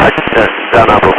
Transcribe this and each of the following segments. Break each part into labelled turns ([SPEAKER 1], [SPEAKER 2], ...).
[SPEAKER 1] আচ্ছা, জানাবো।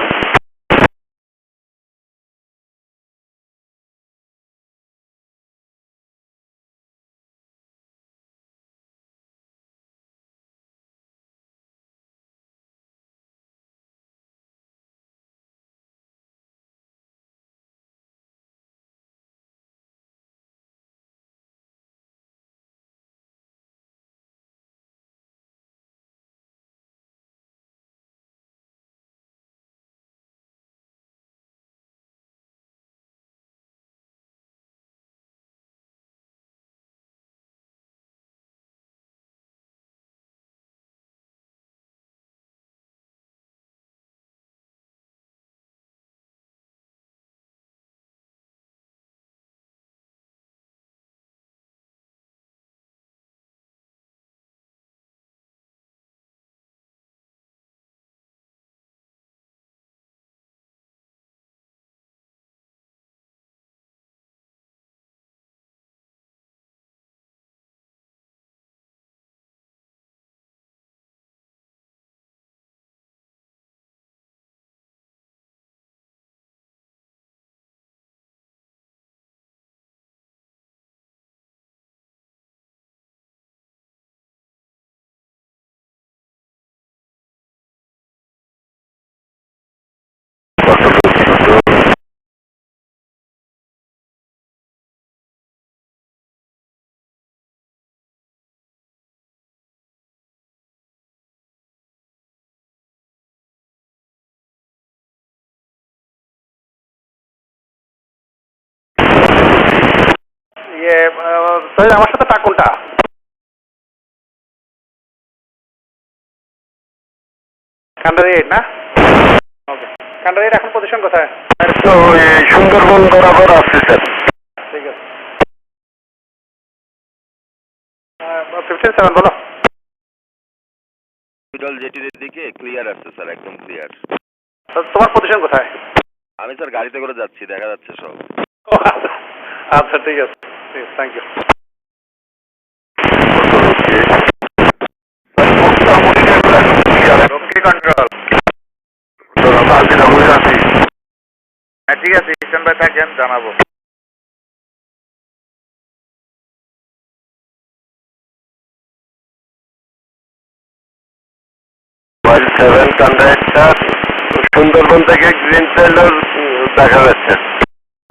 [SPEAKER 2] সোহেল, আমার সাথে টা কোনটা? কান্ডারি 8 না? ওকে। কান্ডারি 8 এখন পজিশন কোথায়?
[SPEAKER 1] তো সুন্দরবন বরাবর আছে স্যার।
[SPEAKER 2] ঠিক আছে। 15-7 বলো।
[SPEAKER 3] হসপিটাল জেটির দিকে ক্লিয়ার আসছে স্যার, একদম ক্লিয়ার।
[SPEAKER 2] তোমার পজিশন কোথায়?
[SPEAKER 3] আমি স্যার গাড়িতে করে যাচ্ছি, দেখা যাচ্ছে সব।
[SPEAKER 2] আচ্ছা, ঠিক আছে, থ্যাংক ইউ।
[SPEAKER 4] Okay control. হ্যাঁ ঠিক আছে, স্ট্যান্ড বাই থাকেন, জানাবো।
[SPEAKER 1] সেভেন কন্ট্রাক্টর সুন্দরবন থেকে গ্রিন ট্রেলার দেখা যাচ্ছে।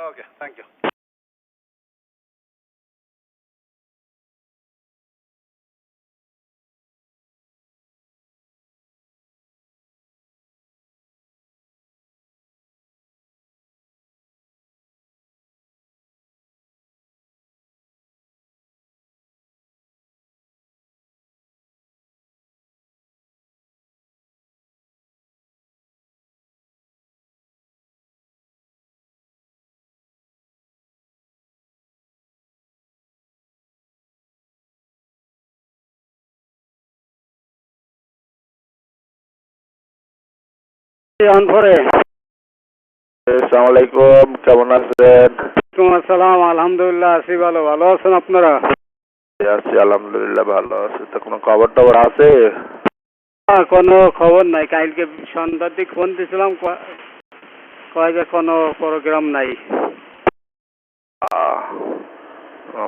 [SPEAKER 2] ওকে, থ্যাংক ইউ।
[SPEAKER 5] অন করে।
[SPEAKER 1] আসসালামু আলাইকুম, কেমন আছেন?
[SPEAKER 5] আসসালাম, আলহামদুলিল্লাহ আছি ভালো। ভালো আছেন আপনারা?
[SPEAKER 1] আছি আলহামদুলিল্লাহ, ভালো আছে। তো কোনো খবর টবর আছে?
[SPEAKER 5] কোনো খবর নাই। কালকে সন্ধ্যার দিক ফোন দিয়েছিলাম, কয় যে কোনো প্রোগ্রাম নাই।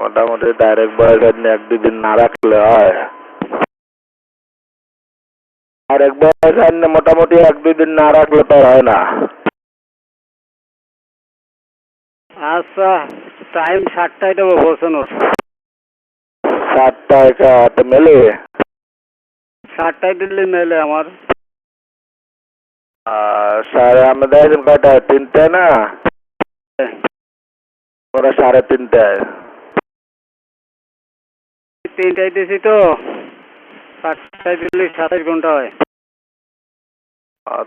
[SPEAKER 1] মোটামুটি ডাইরেক্ট বয়স এক দুদিন না রাখলে হয়। আর এক বয়স মোটামুটি এক দুই দিন না রাখলে তো হয় না।
[SPEAKER 5] আচ্ছা, টাইম 7টায় দেবো পৌঁছানোর।
[SPEAKER 1] 7টায় মেলে?
[SPEAKER 5] 7টায় দিল্লি মেলে আমার।
[SPEAKER 1] সাড়ে আমাদের কয়টায়? 3টায় না? ওরা 3:30টায়।
[SPEAKER 5] 3টায় দিয়েছি তো, 7টায় দিল্লি 27 ঘন্টা হয়।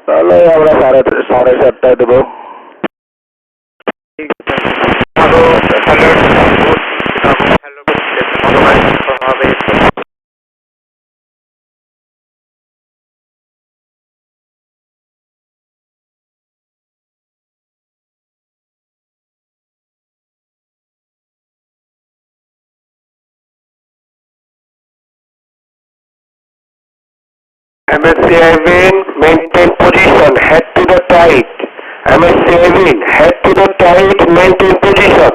[SPEAKER 1] তাহলে আমরা 7:30টায় দেবো।
[SPEAKER 5] ঠিক আছে।
[SPEAKER 4] হবে।
[SPEAKER 1] MS-17, maintain position, head to the tight. MS-17, head to the tight, maintain position.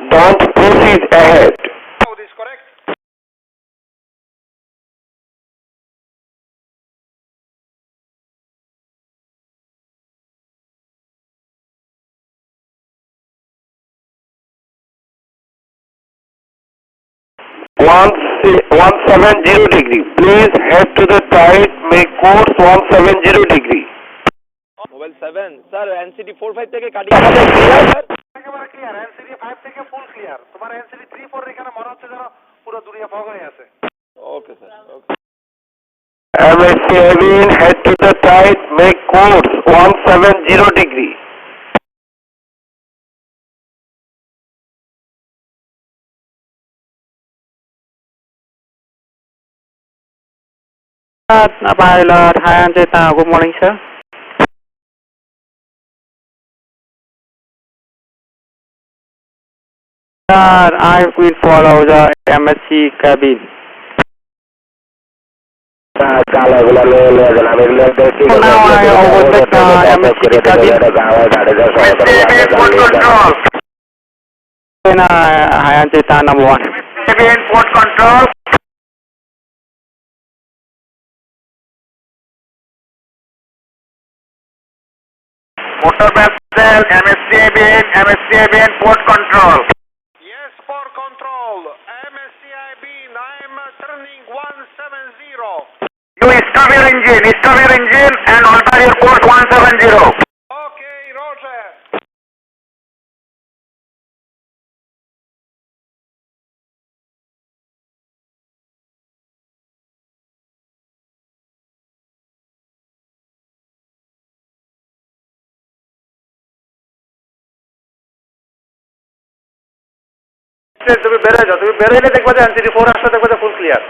[SPEAKER 1] Don't proceed ahead.
[SPEAKER 2] Oh, this correct?
[SPEAKER 1] One 170 degree. Please head to the tight, make course 170 degree.
[SPEAKER 3] Mobile 7 sir NCD 45 থেকে cutting আমাদের sir
[SPEAKER 2] একেবারে clear, NCD 5 থেকে ফুল clear. তোমার NCD 3 4 এখানে মনে হচ্ছে যেন পুরো দুনিয়া ফগ হয়ে আছে।
[SPEAKER 3] Okay sir okay
[SPEAKER 1] MS-17, head to the tight, make course 170 degree.
[SPEAKER 5] Pilot, hi Anjita, good morning sir. Sir, I will follow the MSC cabin.
[SPEAKER 1] Now I
[SPEAKER 5] overtake the MSC cabin.
[SPEAKER 4] Port control.
[SPEAKER 5] Hi Anjita, number 1.
[SPEAKER 4] Cabin port control. Motor vessel, MSCIBN port control.
[SPEAKER 2] Yes, for control. MSCIB, I'm turning 170.
[SPEAKER 4] You stop your engine and alter your course 170.
[SPEAKER 2] Okay, Roger. তুমি বেরোলে দেখবা যে NCD 4 আসলে দেখবা যে full clear.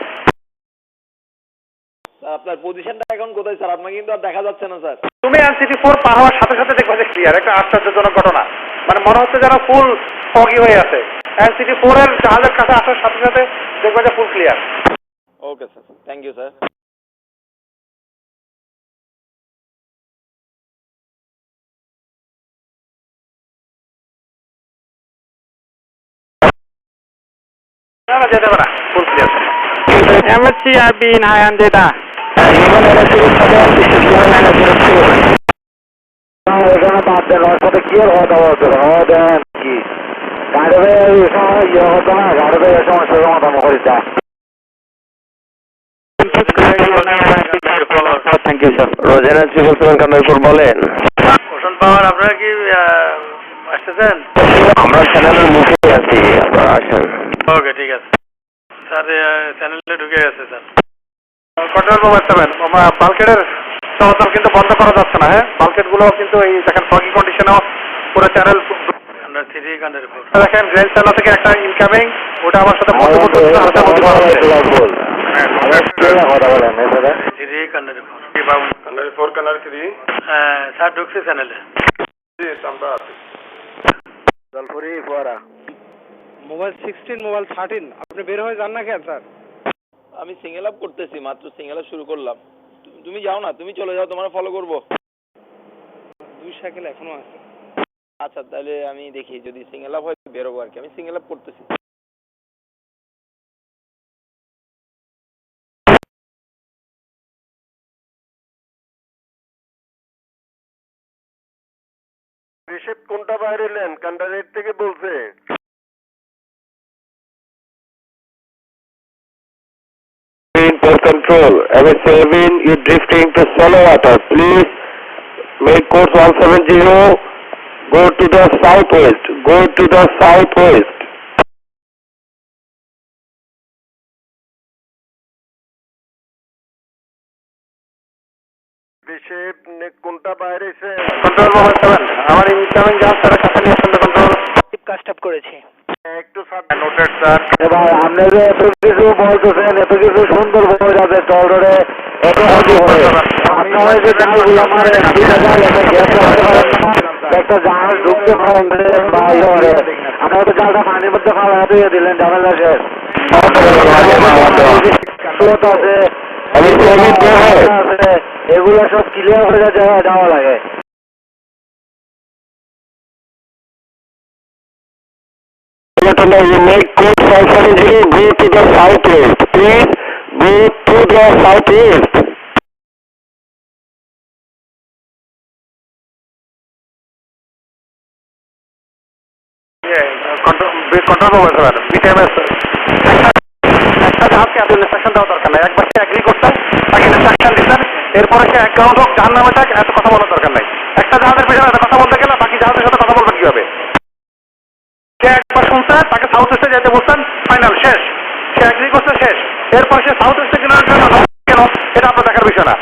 [SPEAKER 3] Sir আপনার পজিশনটা এখন কোথায় স্যার আপনাকে কিন্তু আর দেখা যাচ্ছে না স্যার
[SPEAKER 2] তুমি এনসিডি 4 পার হওয়ার সাথে সাথে দেখবা যে ক্লিয়ার। একটা আশ্চর্যজনক ঘটনা, মানে মনে হচ্ছে যেন ফুল ফগি হয়ে আছে। এনসিডি 4 এর জাহাজের কাছে আসার সাথে সাথে দেখবা যে full clear.
[SPEAKER 3] Okay sir thank you sir
[SPEAKER 2] না যেতে পারে full clear.
[SPEAKER 5] MSC, I've been hi Anjita. Thank you sir.
[SPEAKER 1] রোজানা বলছিলেন কান্নাইপুর বলেন।
[SPEAKER 2] ওশন পাওয়ার আপনারা কি আসতেছেন?
[SPEAKER 1] আমরা চ্যানেলের মুখে আছি, আপনারা আসেন।
[SPEAKER 2] ওকে ঠিক আছে স্যার, চ্যানেলে ঢুকে গেছে স্যার। কন্ট্রোল রুম আসবেন, বালকেটের চলাচল কিন্তু বন্ধ করা যাচ্ছে না। হ্যাঁ, বালকেটগুলো কিন্তু এই দেখেন ফগি কন্ডিশনেও পুরো চ্যানেল দেখেন। গ্রেন চালা থেকে একটা ইনকামিং, ওটা আমার সাথে মধ্যবর্তী স্যার ঢুকছে চ্যানেলে। মোবাইল 16, মোবাইল 13 আপনি বের হয়ে যান না কেন স্যার?
[SPEAKER 3] আমি সিঙ্গেল আপ করতেছি, মাত্র সিঙ্গেল আপ শুরু করলাম। তুমি যাও না, তুমি চলে যাও, তোমার ফলো করবো।
[SPEAKER 2] 2 সাইকেল এখনো আছে।
[SPEAKER 3] আচ্ছা তাহলে আমি দেখি যদি সিঙ্গেল আপ হয় বেরোবো আর কি। আমি সিঙ্গেল আপ করতেছি।
[SPEAKER 1] রিসিভ কোনটা বাইরে নেন? কান্ডারেট থেকে বলছে। For control, MS-7, you're drifting to shallow water. Please make course 170. Go to the southwest. Go to the southwest. Receive কোনটা বাইরে এসে?
[SPEAKER 2] কন্ট্রোল মোবাইল 7 আমার ইনকামিং জাহাজ তারা কাছে নিয়ে আসলে কন্ট্রোল কাস্টআপ করেছি।
[SPEAKER 1] একটু নোটেড স্যার। এবার আপনি যে এত কিছু বলতেছেন, এত কিছু সুন্দর বলে যাবে টলরে এত কিছু হবে। আপনারা যে জাহাজগুলো মারে 2000 একটা জাহাজ ঢুকতে পারেন বাইরে, আপনারা তো জালটা পানির মধ্যে ফালা দিয়ে দিলেন, ঝামেলা শেষ।
[SPEAKER 5] এগুলো সব ক্লিয়ার হয়ে যাওয়া লাগে।
[SPEAKER 1] You make code 570, go to the southwest. Please go to the southwest.
[SPEAKER 2] Control room আছে ম্যাডাম, বিটিএমএস একটা জাহাজকে এত ইনস্ট্রাকশন দেওয়া দরকার নাই। একবার সে অ্যাগ্রি করছেন, তাকে ইনস্ট্রাকশন দিচ্ছেন, এরপরে সে অ্যাকাউন্ট হোক যার নামে থাক, এত কথা বলার দরকার নাই। একটা জাহাজের পিছনে এত কথা বলতে গেলে বাকি জাহাজের সাথে কথা বলবেন কিভাবে? সে একবার শুনছে, তাকে সাউথ ওয়েস্টে যেতে বলছেন, ফাইনাল শেষ। সে অ্যাগ্রি করছে, শেষ। এরপর সে সাউথ ওয়েস্টে কেন এটা আপনার দেখার বিষয় না।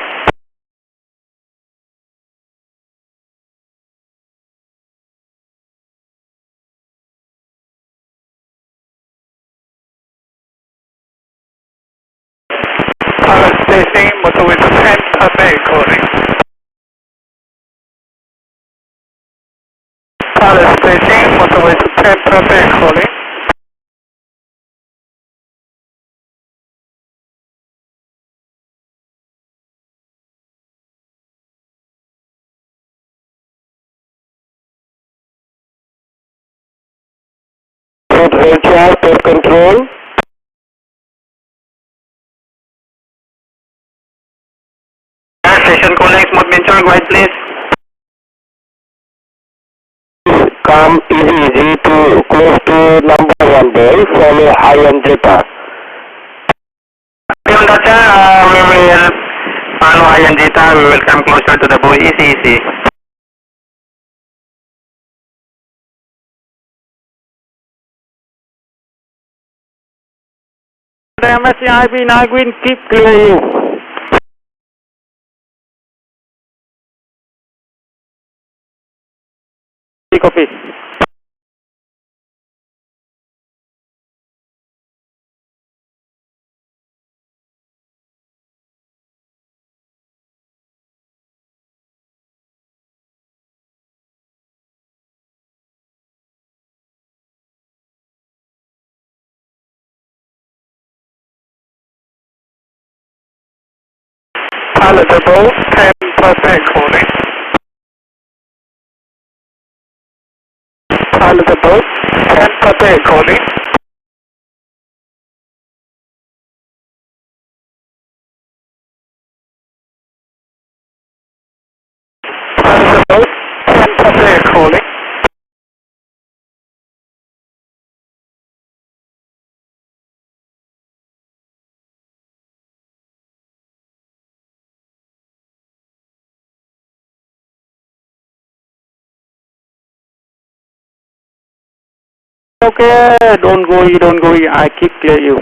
[SPEAKER 4] Station motorway to 10 Taipei calling. Palace Station motorway to 10 Taipei calling.
[SPEAKER 1] HR for control.
[SPEAKER 4] Station calling, smooth mention, go ahead please.
[SPEAKER 1] Come easy to close to number 1 bay, follow high and Jetta.
[SPEAKER 4] Beyond that, we will follow Ayanjita, we will come closer to the buoy, easy.
[SPEAKER 5] MSCIB Nagwin, keep clear you. Copy.
[SPEAKER 4] Palatable, 10 Taipei calling. Palatable, 10 Taipei calling. Palatable, 10 Taipei calling.
[SPEAKER 5] Okay, don't go, I keep clear you.